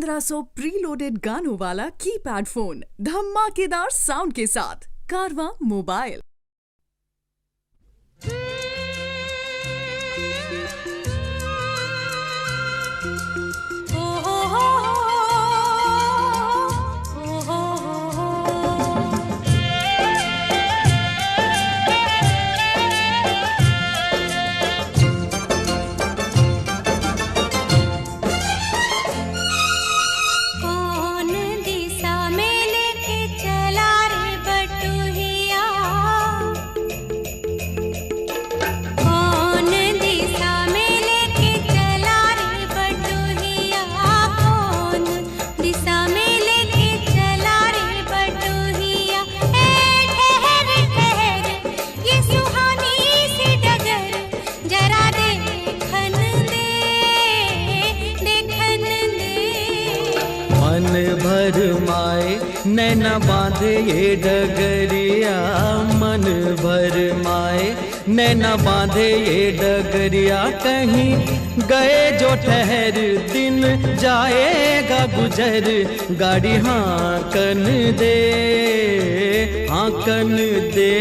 1500 preloaded गानों वाला keypad phone धमाकेदार साउंड के साथ कारवा मोबाइल। मन भर माए नैना बांधे ये डगरिया, मन भर माए नैना बांधे ये डगरिया। कहीं गए जो ठहर दिन जाएगा गुजर, गाड़ी हाँकन दे हाँकन दे।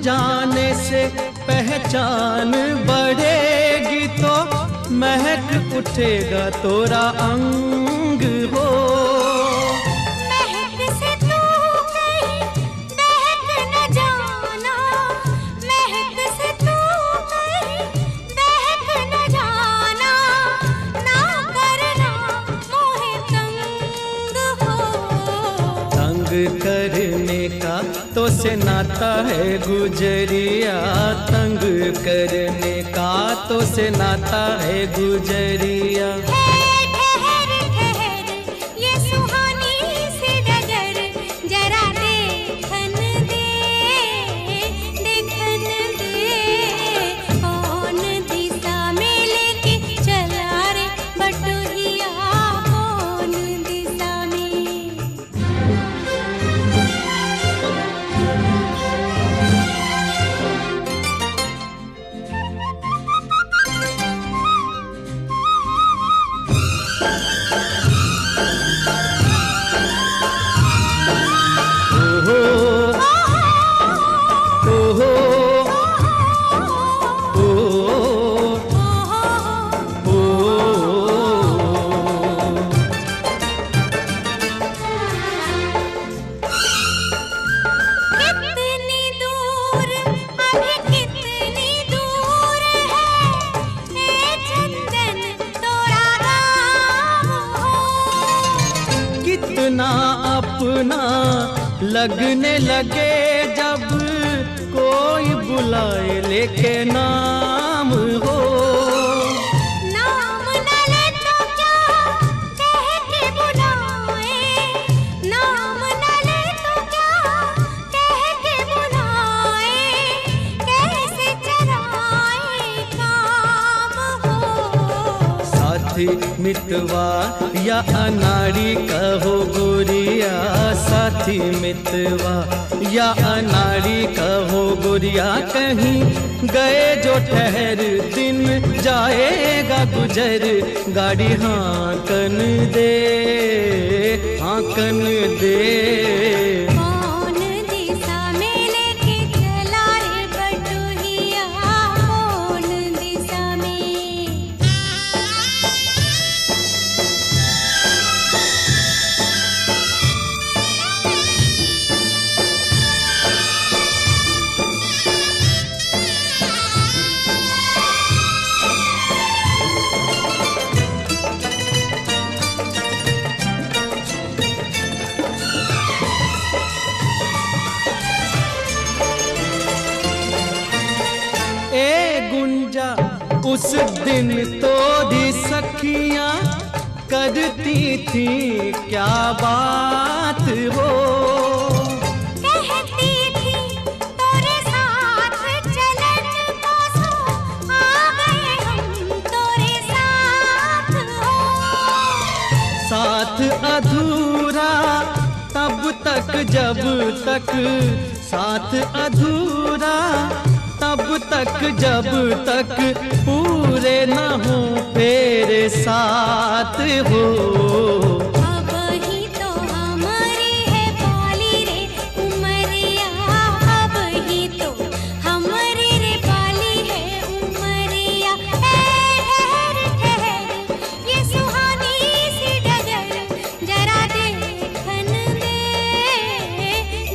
जाने से पहचान बढ़ेगी तो महक उठेगा तोरा अंग हो। महक से तू कहीं बहक न जाना, महक से तू कहीं बहक न जाना, ना करना मोहे तंग हो। तंग करने का तो से नाता है गुजरिया, तंग करने का तो से नाता है गुजरिया। ठहर ठहर ये सुहानी सी डगर, जरा देखन दे देखन दे। कौन दिशा में लेके चला रे बटुहिया, कौन दिशा में। कितना अपना लगने लगे जब कोई बुलाए लेके नाम हो। नाम न ले तो क्या कह के बुलाए, नाम न ले तो क्या कह के बुलाए, कैसे चलाए काम हो। साथी मितवा या अनाड़ी कहो गोरिया, साथी मितवा या अनाड़ी कहो गोरिया। कहीं गए जो ठहर दिन जाएगा गुजर, गाड़ी हाँकन दे हाँकन दे। कौन दिशा में लेके चला रे बटुहिया, कौन दिशा में। उस दिन तो भी सखियां करती थी क्या बात हो। कहती थी तोरे साथ चलन को सो, आ गए हम तोरे साथ हो। साथ अधूरा तब तक जब तक, साथ अधूरा तब तक जब तक पूरे न हो तेरे साथ हो। अब ही तो हमारी है बाली रे उमरिया, अब ही तो हमारी रे बाली है उमरिया। ठहर ठहर ये सुहानी सी डगर, जरा देखन दे,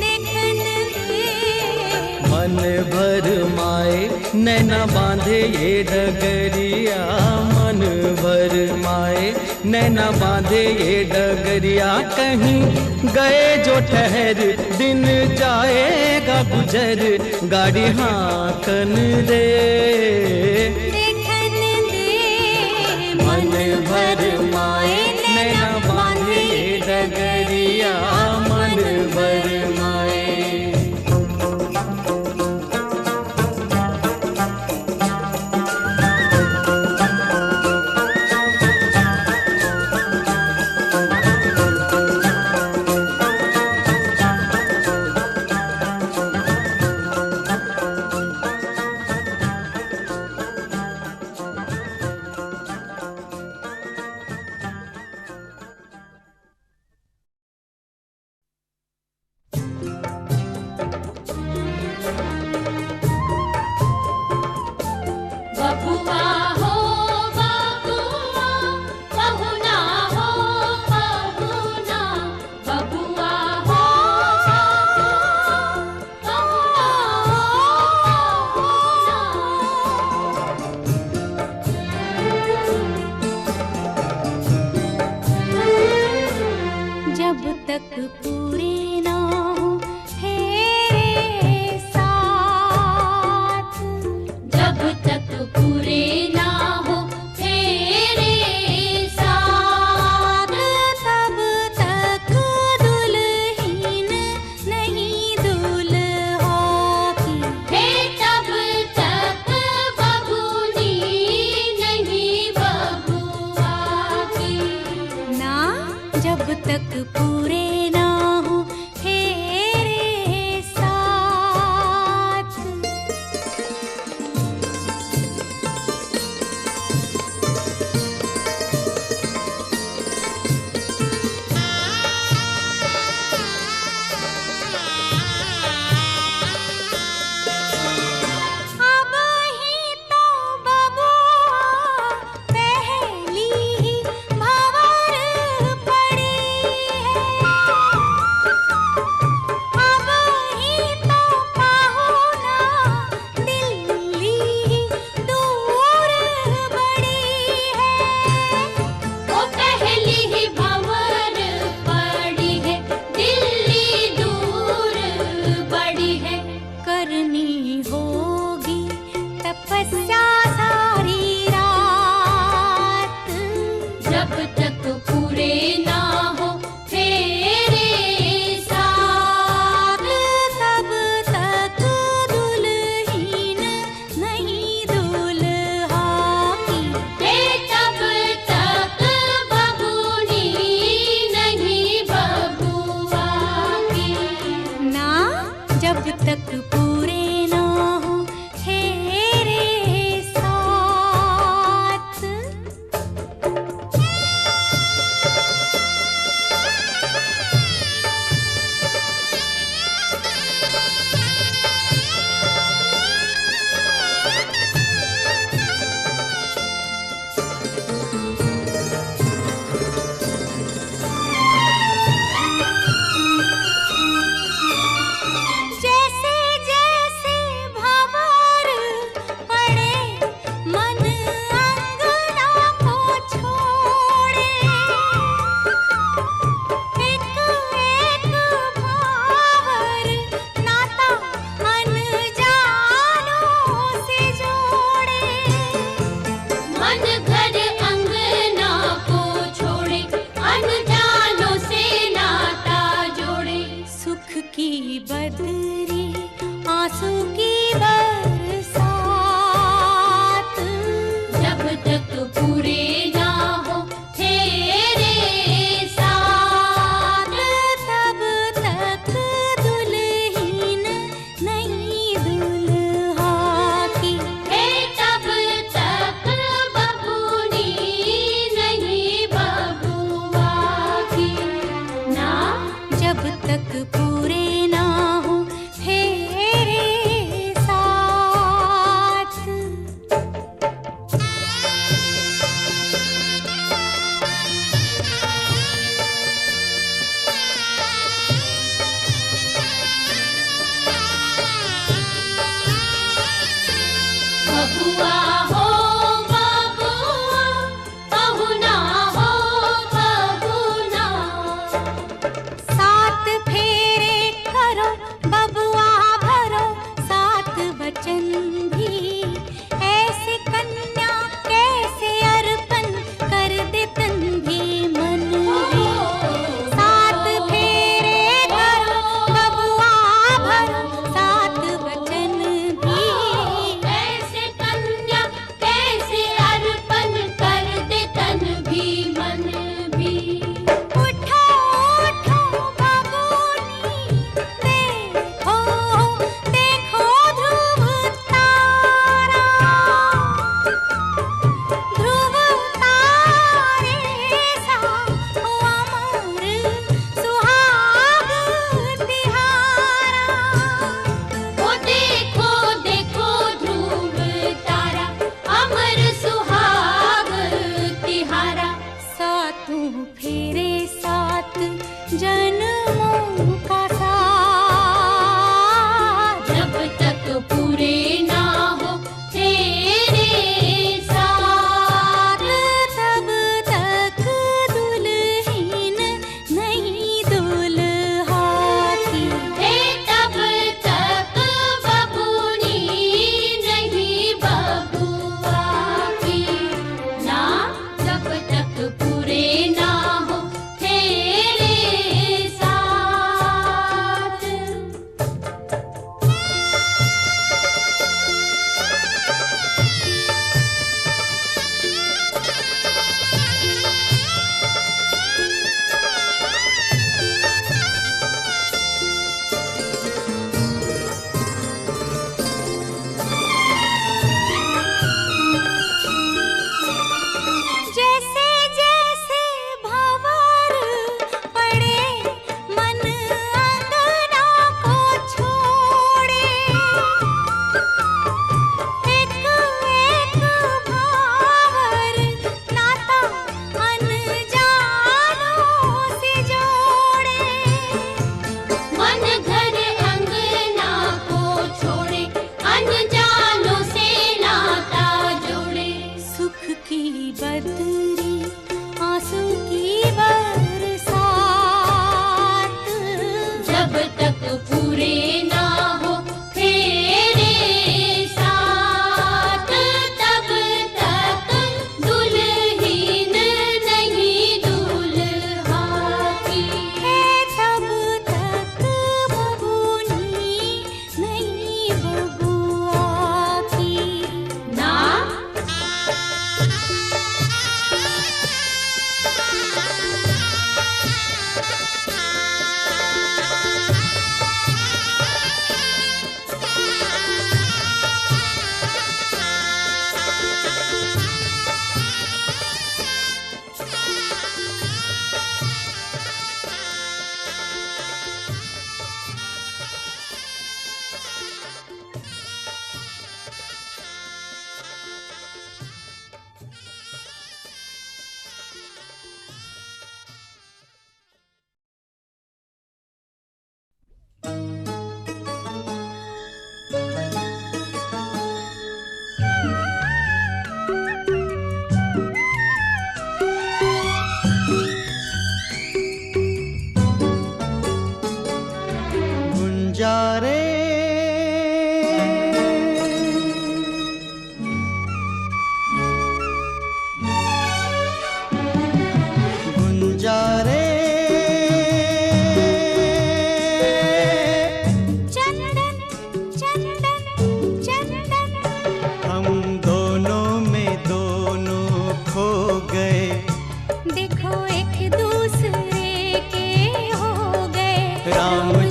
देखन दे। मन भर माए नैना बांधे ये डगरिया, मन भर माए नैना बांधे ये डगरिया। कहीं गए जो ठहर दिन जाएगा गुजर, गाड़ी हांकन दे, देखन दे। मन भर माए नैना बांधे ये डगरिया, मन भर माए। बबुआ हो बबुआ, बहुना हो बहुना, बबुआ हो बहुना हो। जब तक पूरे ना हो तेरे साथ, जब तक पूरे ना हो तेरे साथ, तब तक दुल्हन नहीं दुल्हा की। हे तब तक बबूनी नहीं बबुआ की। ना जब तक पूरे ना हो तेरे साथ। अब ही तो बबुआ पहली ही भंवर पड़ी है। अब ही तो पाहुना दिल्ली दूर बड़ी है। वो पहली ही भंवर पड़ी है, दिल्ली दूर बड़ी है। करनी होगी तपस्या सारी रात, जब तक पूरे ना हो तेरे साथ, तब तक दुल्हन नहीं दुल्हा की। हे तब तक बबूनी नहीं बबुआ की। ना जब तक पूरे ना हो तेरे साथ। जैसे की बदरी आंसू की बरसात, जब तक पूरे ना हो तेरे साथ, तब तक दुल्हन नहीं दुल्हा की, तब तक बबूनी नहीं बबुआ की ना, जब तक पूरे ना हो तेरे साथ। बबुआ हो बबुआ, पहुना हो पहुना, सात फेरे करो बबुआ भरो सात वचन भी, ऐसे कन्या कैसे अर्पण कर दे तन भी मन भी, सात फेरे करो बबुआ भरो सात वचन भी, ऐसे कन्या कैसे अर्पण कर दे तन भी मन भी। उठो उठो बबूनी, देखो देखो ध्रुव तारा, ध्रुव तारे सा अमर सुहाग तिहारा। ओ देखो देखो ध्रुव तारा, अमर सुहाग तिहारा, सातों फेरे सात जन्मों का साथ, जब तक पूरे ना हो तेरे साथ, तब तक दुल्हन नहीं दुल्हा की, तब तक बबूनी नहीं बबुआ की ना, जब तक पूरे ना हो तेरे साथ। जैसे जैसे भंवर पड़े मन अंगना को छोड़े, एक एक भावर नाता अनजानों से जोड़े, मन घर अंगना को छोड़े अनजानों से नाता जोड़े, सुख की बदरी आंसू की बरसात, जब तक पूरे ना हो तेरे साथ, तब तक दुल्हन नहीं दुल्हा की, तब तक बबूनी नहीं बबुआ की ना। गुंजारे गुंजारे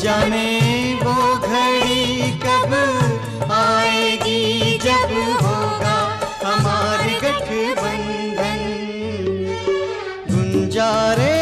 जाने वो घड़ी कब आएगी जब होगा हमारे गठबंधन। गुंजारे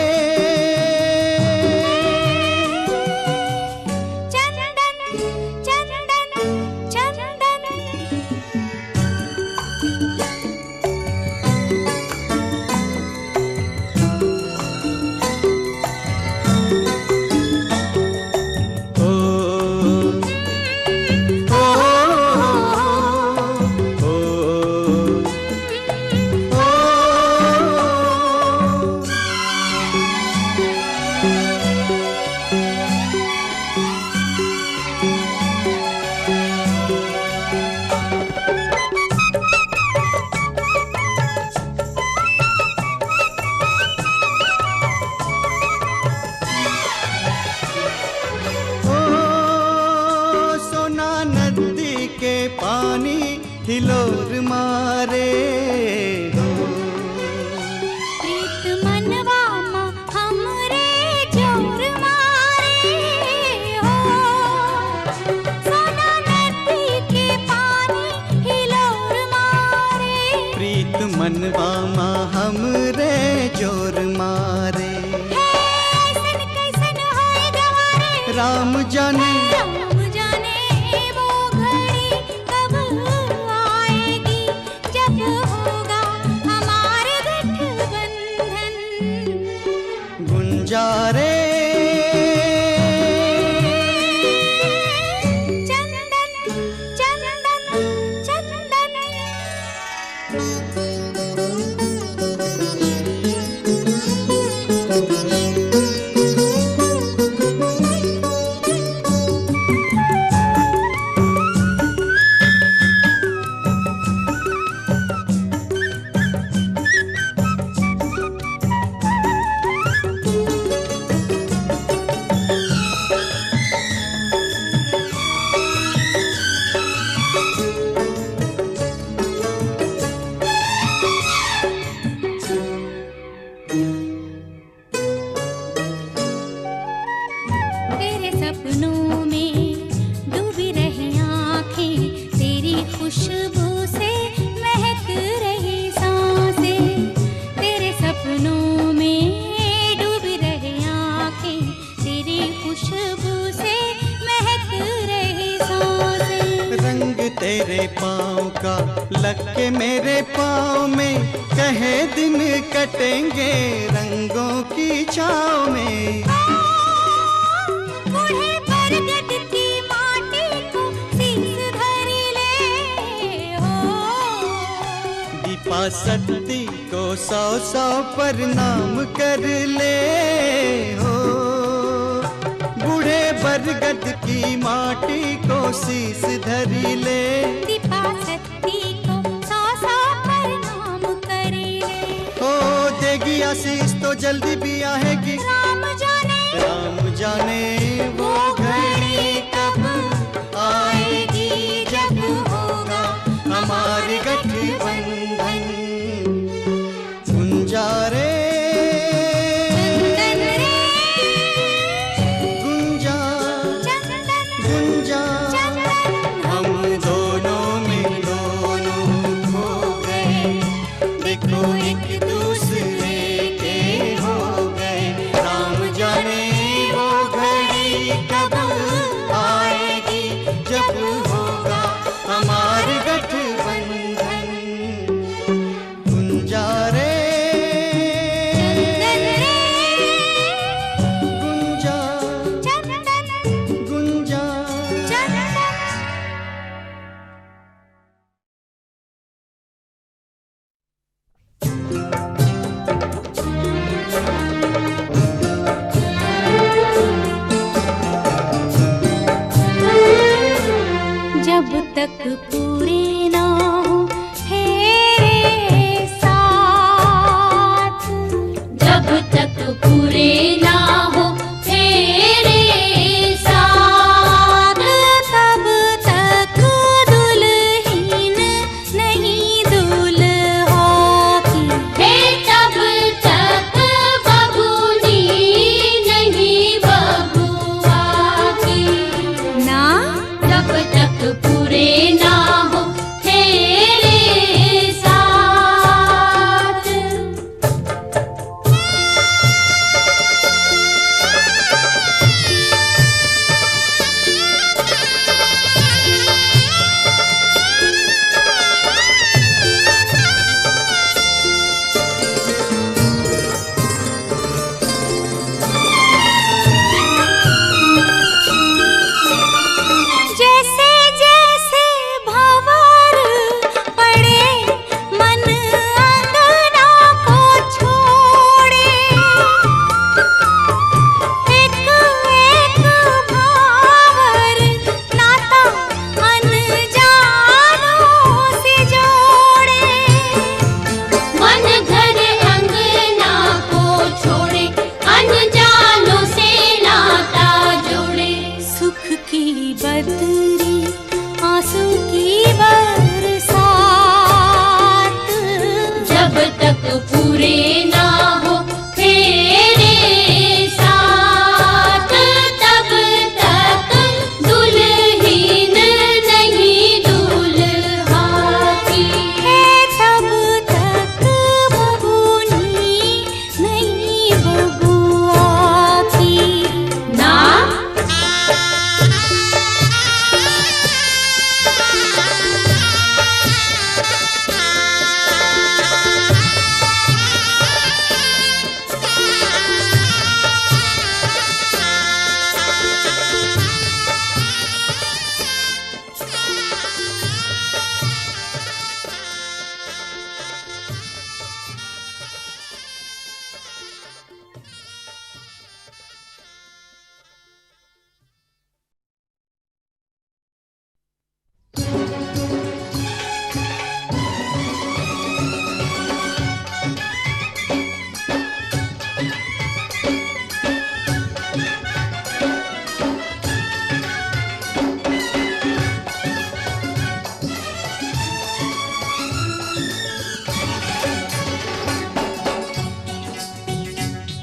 हिलोर मारे हो प्रीत मनवा मा हमरे जोर मारे हो। सोना नदी के पानी हिलोर मारे। प्रीत मनवा मा हमरे जोर मारे। ऐसन कैसन होए गवारे राम जाने गुंजारे चंदन चंदन चंदन। तेरे पाँव का लग के मेरे पाँव में कहे दिन कटेंगे रंगों की छाँव में। बूढ़े बरगद की माटी को शीश धरी ले हो। दीपा सती को 100 प्रणाम कर ले हो। बूढ़े बरगद की माटी को शीश धरी ले। दीपा सती को 100 प्रणाम करे ले। हो देगी आशीष तो जल्दी भी आएगी। राम जाने वो घड़ी कब आएगी जब होगा हमारी गठबंधन। गुंजारे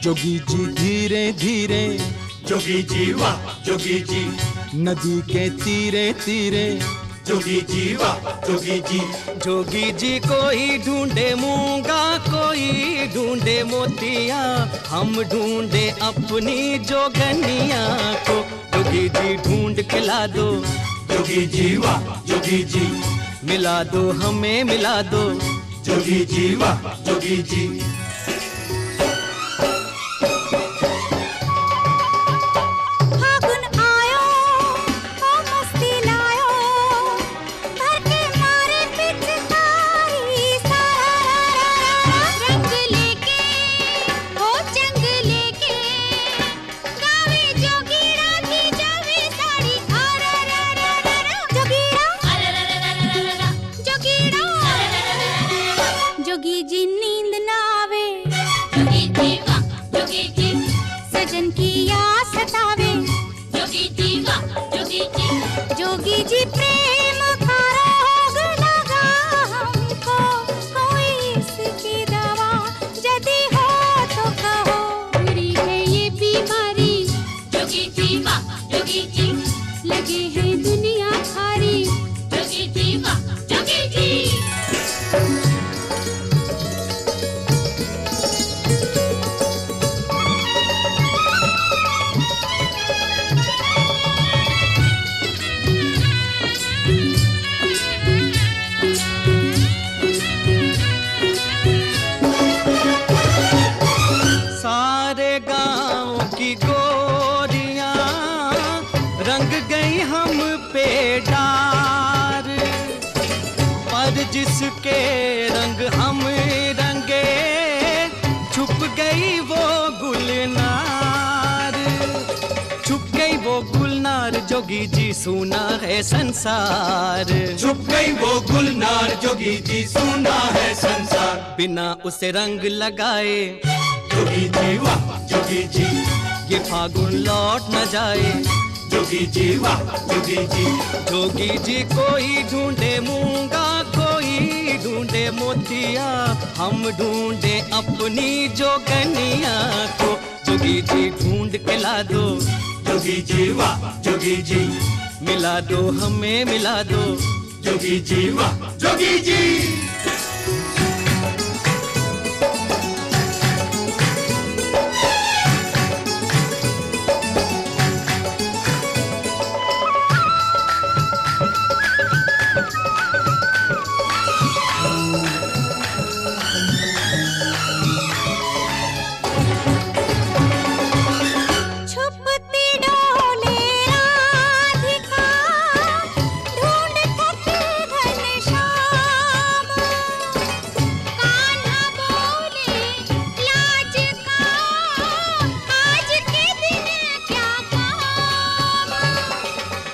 जोगी जी धीरे धीरे, जोगी जी वाह जोगी जी, नदी के तीरे तीरे, जोगी जी वाह जोगी जी। जोगी जी कोई ढूंढे मूंगा, कोई ढूंढे मोतिया, हम ढूंढे अपनी जोगनिया को। जोगी जी ढूंढ के ला दो, जोगी जी वाह जोगी जी, मिला दो हमें मिला दो, जोगी जी वाह जोगी जी। फागुन आयो ओ मस्ती लायो, भर के मारे पिचकारी सारा, रंग लेके ओ जंग लेके, गावे जोगीड़ा की जावे साड़ी, जोगीड़ा जोगी जी नींद ना आवे, जोगी जी वाह जोगी जी, सजन की याद सतावे, जोगी जी वाह जोगी जी। जोगी जी प्रेम का रोग लगा हमको, कोई इसकी दवा यदि हो तो कहो, बुरी है ये बीमारी, जोगी जी वाह जोगी जी, लगे है दुनिया खारी, जोगी जी वाह जोगी जी। सारे गांव की गोरियां रंग गई हम पे डार, पर जिसके रंग हम रंगे छुप गई वो गुलनार, छुप गई वो गुलनार। जोगी जी सुना है संसार, छुप गई वो गुलनार, जोगी जी सुना है संसार, बिना उसे रंग लगाए, जोगी जी वाह जोगी जी, ये फागुन लौट न जाए, जोगी जी वाह जोगी जी। जोगी जी कोई ढूंढे मूंगा, कोई ढूंढे मोतिया, हम ढूंढे अपनी जोगनिया को। जोगी जी ढूंढ के ला दो, जोगी जी वाह जोगी जी, मिला दो हमें मिला दो, जोगी जी वाह जोगी जी। छुपती डोले राधिका, ढूंढ थके घनश्याम, कान्हा बोले लाज का, आज के दिन क्या काम,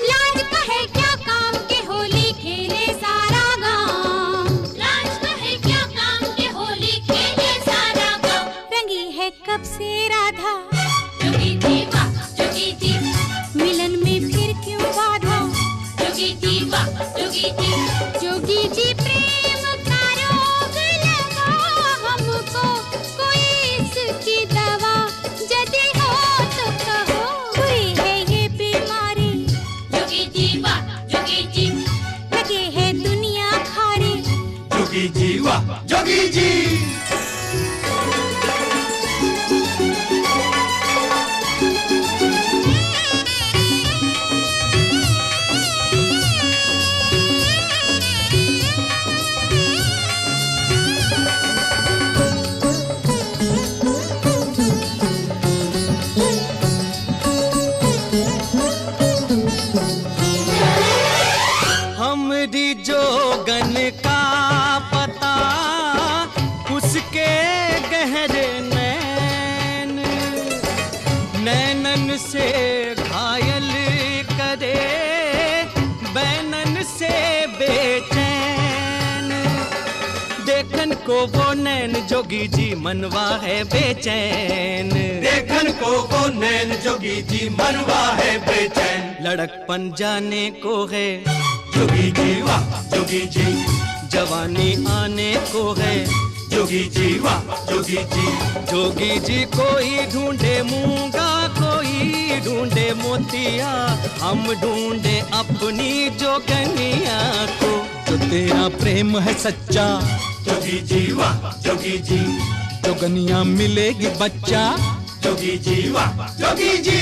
लाज का है क्या काम के होली खेले सारा गाँव, लाज का है क्या काम के होली खेले सारा गाँव, रंगी है कब से राधा, जोगी जी वाह जोगी जी, मिलन में फिर क्यों बाधा, जोगी जी वाह जोगी जी। जोगी जी प्रेम का रोग लगा हमको, कोई इसकी दवा यदि हो तो कहो, बुरी है ये बीमारी, जोगी जी वाह जोगी जी, लगे है दुनिया खारी, जोगी जी वाह जोगी जी। हमरी जोगन का पता उसके गहरे नैन, नैनन से घायल करे, बैनन से बेचैन, देखन को वो नैन जोगी जी मनवा है बेचैन, देखन को वो नैन जोगी जी मनवा है बेचैन, लड़कपन जाने को है, जोगी जी वाह जोगी जी, जवानी आने को है, जोगी जी वाह जोगी जी। जोगी जी कोई ढूंढे मूंगा, कोई ढूंढे मोतिया, हम ढूंढे अपनी जोगनिया को। जो तेरा प्रेम है सच्चा, जोगी जी वाह जोगी जी। जोगनिया मिलेगी बच्चा, जोगी जी वाह जोगी जी।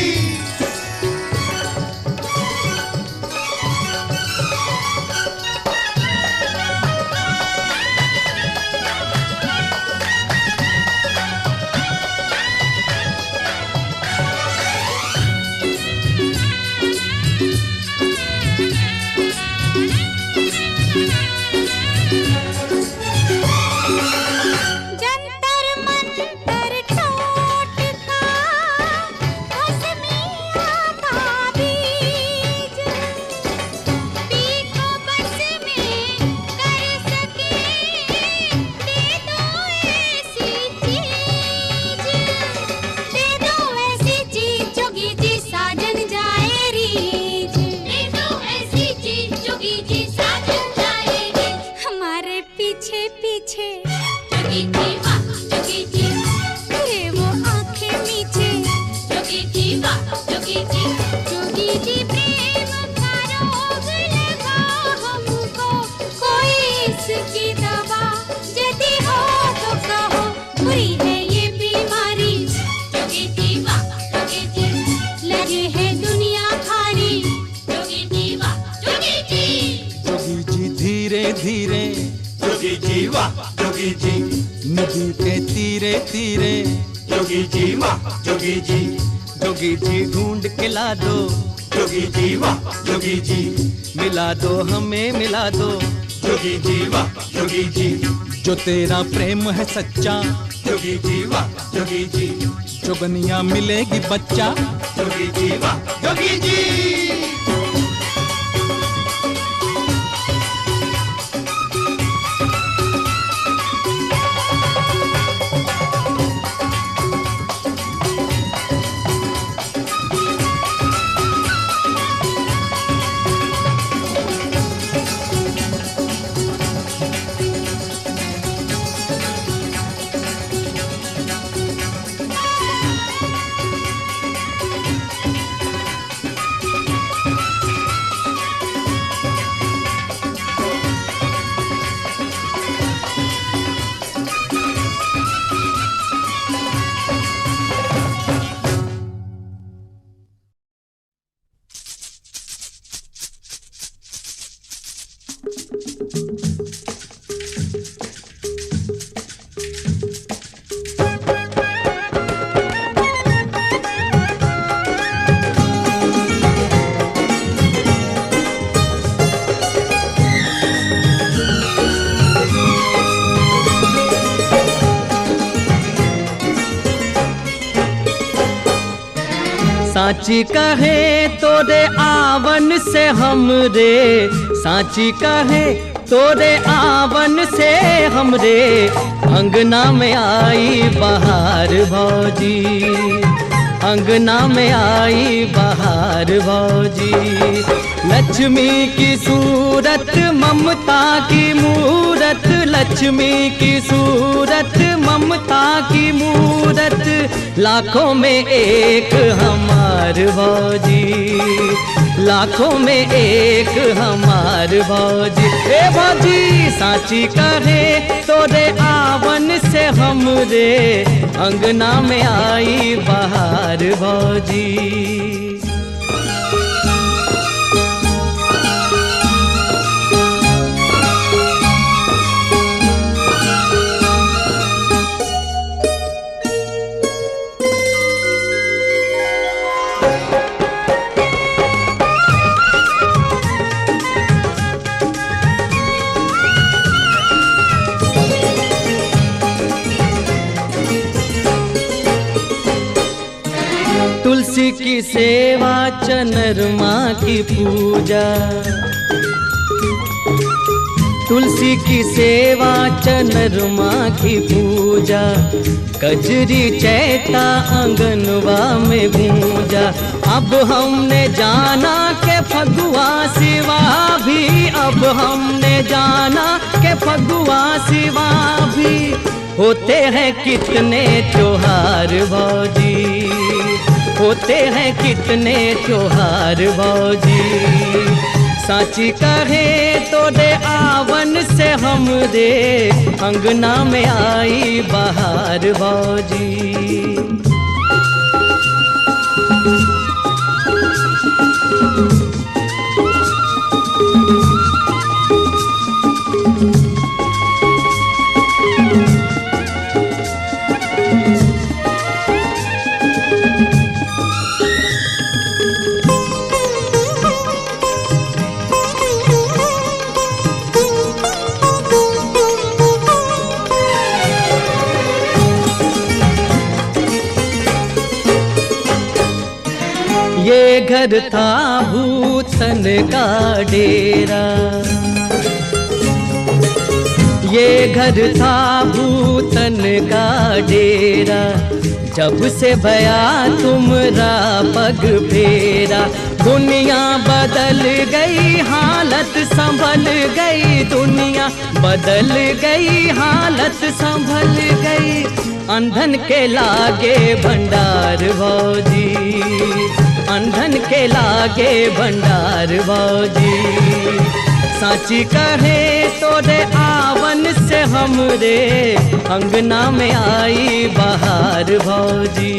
जंतर मंतर टोटका भस्मिया का बीज, पीको बस में कर सके दे दो ऐसी चीज, दे दो ऐसी चीज जोगी जी साजन जाए रीज, दे दो ऐसी चीज जोगी जी साजन जाए रीज। हमारे पीछे पीछे जोगी जी वाह जोगी जी, रे वो आंखें मीचे जोगी जी वाह जोगी जी। जोगी जी प्रेम का रोग लगा हमको, कोई इसकी दवा यदि हो तो कहो, बुरी है ये बीमारी जोगी जी वाह जोगी जी, लगे है दुनिया भारी जोगी जी वाह जोगी जी। जोगी जी धीरे धीरे जोगी जी वाह जोगी जी। नदी के तीरे तीरे, जोगी जी वाह जोगी जी। जोगी जी ढूंढ के ला दो, जोगी जी वाह जोगी जी। मिला दो हमें मिला दो, जोगी जी वाह जोगी जी। जो तेरा प्रेम है सच्चा, जोगी जी वाह जोगी जी। जोगनिया मिलेगी बच्चा, जोगी जी वाह जोगी जी। साची कहे तोरे आवन से हमरे, साची कहे तोरे आवन से हमरे, अंगना में आई बहार भौजी, अंगना में आई बहार भौजी। लक्ष्मी की सूरत ममता की मूरत, लक्ष्मी की सूरत ममता की मूरत, लाखों में एक हमार भौजी, लाखों में एक हमार भौजी। ए भौजी साची कहे तोरे आवन से हमरे, अंगना में आई बहार भौजी। तुलसी की सेवा चनरमा की पूजा, तुलसी की सेवा चनरमा की पूजा, कजरी चैता आंगनवा में गूंजा। अब हमने जाना के फगुआ सिवा भी, अब हमने जाना के फगुआ सिवा भी होते हैं कितने त्योहार भौजी, होते हैं कितने त्योहार भौजी। साची कहे तो दे आवन से हम दे अंगना में आई बहार भौजी। ये घर था भूतन का डेरा, ये घर था भूतन का डेरा, जब से भया तुमरा पग फेरा। दुनिया बदल गई हालत संभल गई, दुनिया बदल गई हालत संभल गई। अंधन के लागे भंडार भौजी, अंधन के लागे भंडार भौजी। साची कहे तो दे आवन से हमरे अंगना में आई बहार भौजी।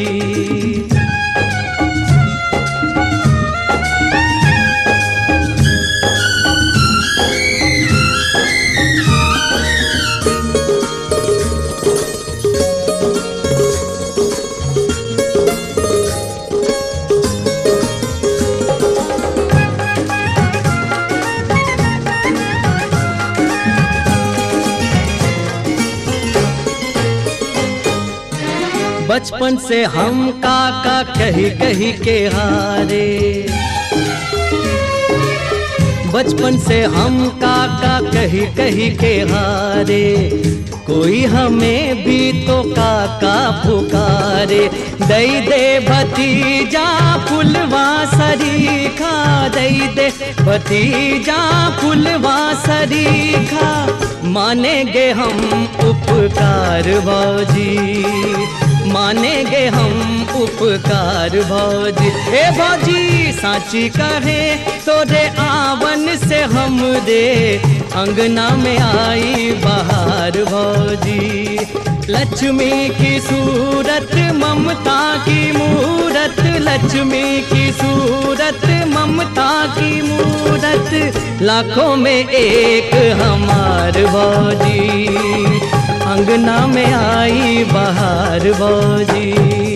बचपन से हम काका कही कही के हारे, बचपन से हम काका कही कही के हारे। कोई हमें भी तो काका पुकारे, दई दे भतीजा फुलवा सरीखा, दई दे भतीजा फुलवा सरीखा। मानेंगे हम उपकार भौजी, मानेंगे हम उपकार भौजी। हे भौजी साची कहे तो दे आवन से हम दे अंगना में आई बहार भौजी। लक्ष्मी की सूरत ममता की मूरत, लक्ष्मी की सूरत ममता की मूरत। लाखों में एक हमार भौजी, अंगना में आई बहार भौजी।